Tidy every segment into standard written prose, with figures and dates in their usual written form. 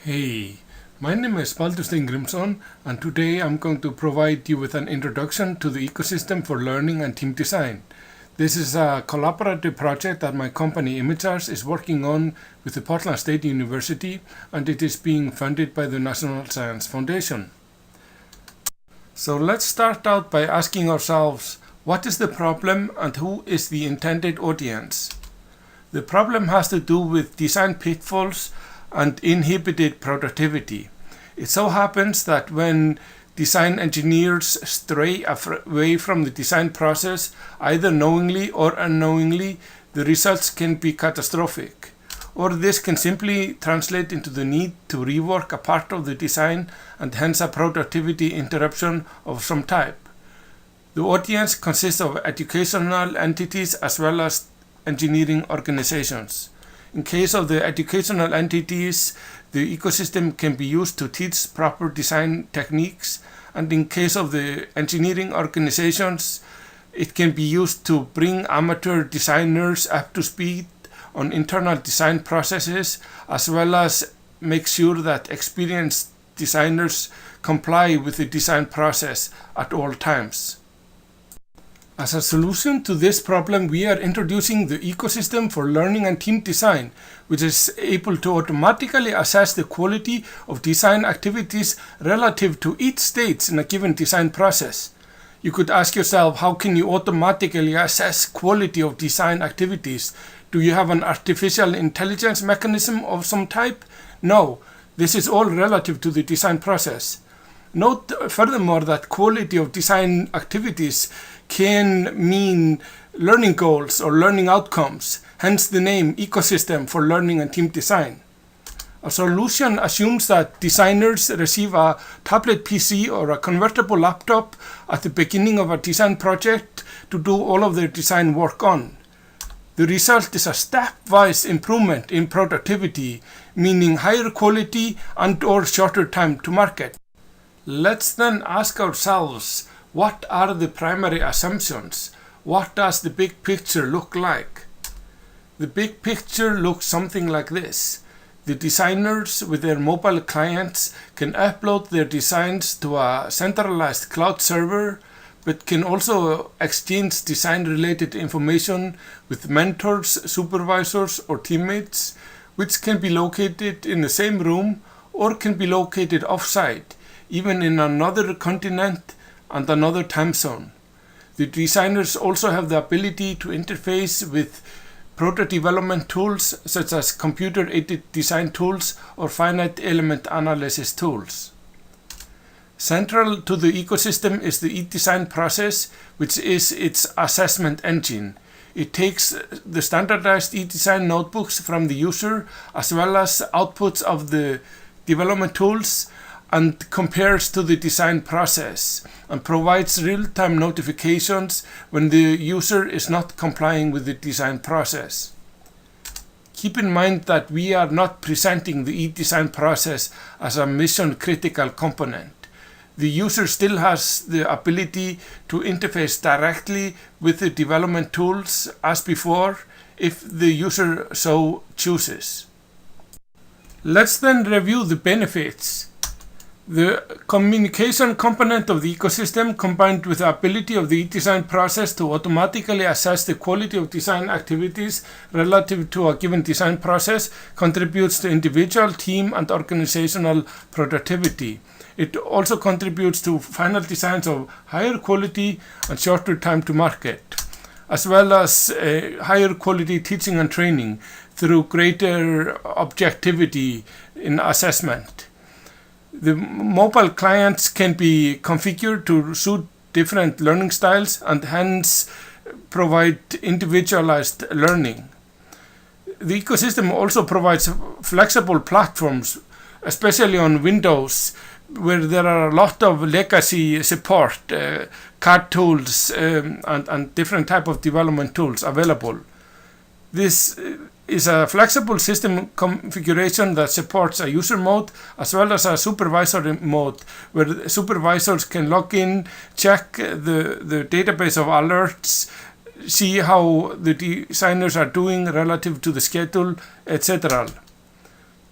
Hey, my name is Baldur Steingrímsson, and today I'm going to provide you with an introduction to the ecosystem for learning and team design. This is a collaborative project that my company ImageArt is working on with the Portland State University, and it is being funded by the National Science Foundation. So let's start out by asking ourselves, what is the problem and who is the intended audience? The problem has to do with design pitfalls and inhibited productivity. It so happens that when design engineers stray away from the design process, either knowingly or unknowingly, the results can be catastrophic. Or this can simply translate into the need to rework a part of the design and hence a productivity interruption of some type. The audience consists of educational entities as well as engineering organizations. In case of the educational entities, the ecosystem can be used to teach proper design techniques, and in case of the engineering organizations, it can be used to bring amateur designers up to speed on internal design processes, as well as make sure that experienced designers comply with the design process at all times. As a solution to this problem, we are introducing the ecosystem for learning and team design, which is able to automatically assess the quality of design activities relative to each stage in a given design process. You could ask yourself, how can you automatically assess quality of design activities? Do you have an artificial intelligence mechanism of some type? No, this is all relative to the design process. Note furthermore that quality of design activities can mean learning goals or learning outcomes, hence the name Ecosystem for Learning and Team Design. A solution assumes that designers receive a tablet PC or a convertible laptop at the beginning of a design project to do all of their design work on. The result is a stepwise improvement in productivity, meaning higher quality and/or shorter time to market. Let's then ask ourselves, what are the primary assumptions? What does the big picture look like? The big picture looks something like this. The designers with their mobile clients can upload their designs to a centralized cloud server, but can also exchange design-related information with mentors, supervisors, or teammates, which can be located in the same room or can be located off-site, even in another continent and another time zone. The designers also have the ability to interface with product development tools such as computer-aided design tools or finite element analysis tools. Central to the ecosystem is the eDesign process, which is its assessment engine. It takes the standardized eDesign notebooks from the user as well as outputs of the development tools and compares to the design process and provides real-time notifications when the user is not complying with the design process. Keep in mind that we are not presenting the eDesign process as a mission-critical component. The user still has the ability to interface directly with the development tools as before if the user so chooses. Let's then review the benefits. The communication component of the ecosystem, combined with the ability of the eDesign process to automatically assess the quality of design activities relative to a given design process, contributes to individual, team, and organizational productivity. It also contributes to final designs of higher quality and shorter time to market, as well as higher quality teaching and training through greater objectivity in assessment. The mobile clients can be configured to suit different learning styles and hence provide individualized learning. The ecosystem also provides flexible platforms, especially on Windows, where there are a lot of legacy support, CAD tools, and different type of development tools available. This is a flexible system configuration that supports a user mode as well as a supervisory mode, where supervisors can log in, check the database of alerts, see how the designers are doing relative to the schedule, etc.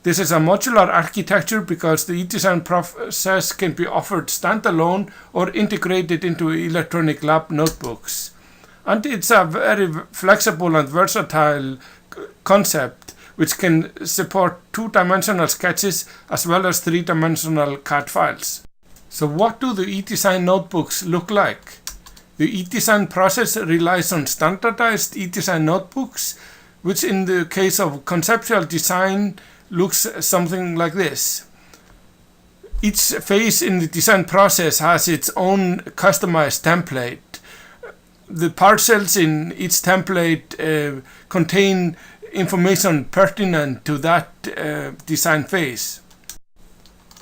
This is a modular architecture because the eDesign process can be offered standalone or integrated into electronic lab notebooks. And it's a very flexible and versatile concept which can support two-dimensional sketches as well as three-dimensional CAD files. So what do the eDesign notebooks look like? The eDesign process relies on standardized eDesign notebooks, which in the case of conceptual design looks something like this. Each phase in the design process has its own customized template. The parcels in each template contain information pertinent to that design phase.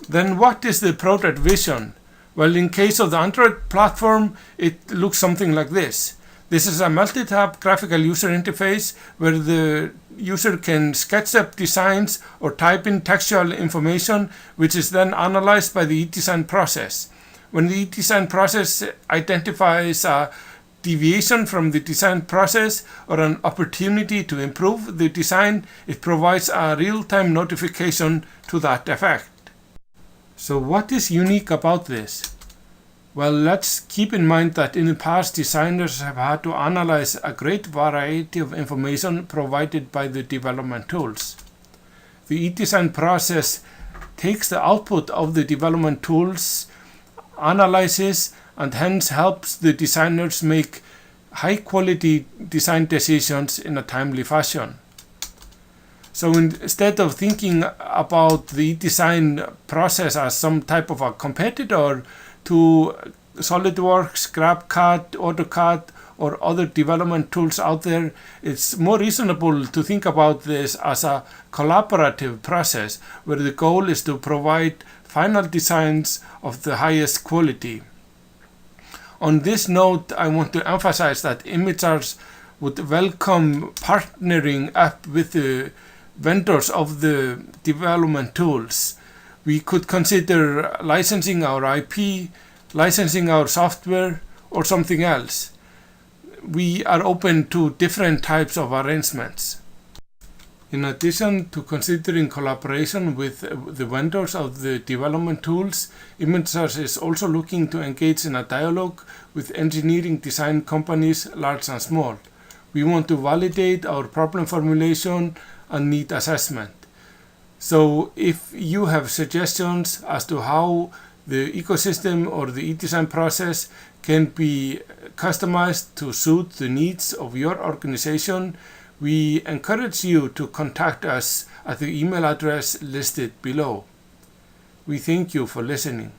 Then what is the product vision? Well, in case of the Android platform, it looks something like this. This is a multi-tab graphical user interface where the user can sketch up designs or type in textual information, which is then analyzed by the eDesign process. When the eDesign process identifies a deviation from the design process or an opportunity to improve the design, it provides a real-time notification to that effect. So what is unique about this? Well, let's keep in mind that in the past, designers have had to analyze a great variety of information provided by the development tools. The eDesign process takes the output of the development tools, analyzes, and hence helps the designers make high-quality design decisions in a timely fashion. So instead of thinking about the eDesign process as some type of a competitor to SolidWorks, GrabCAD, AutoCAD, or other development tools out there, it's more reasonable to think about this as a collaborative process where the goal is to provide final designs of the highest quality. On this note, I want to emphasize that ImageArts would welcome partnering up with the vendors of the development tools. We could consider licensing our IP, licensing our software, or something else. We are open to different types of arrangements. In addition to considering collaboration with the vendors of the development tools, ImageArts is also looking to engage in a dialogue with engineering design companies, large and small. We want to validate our problem formulation and need assessment. So if you have suggestions as to how the ecosystem or the eDesign process can be customized to suit the needs of your organization, we encourage you to contact us at the email address listed below. We thank you for listening.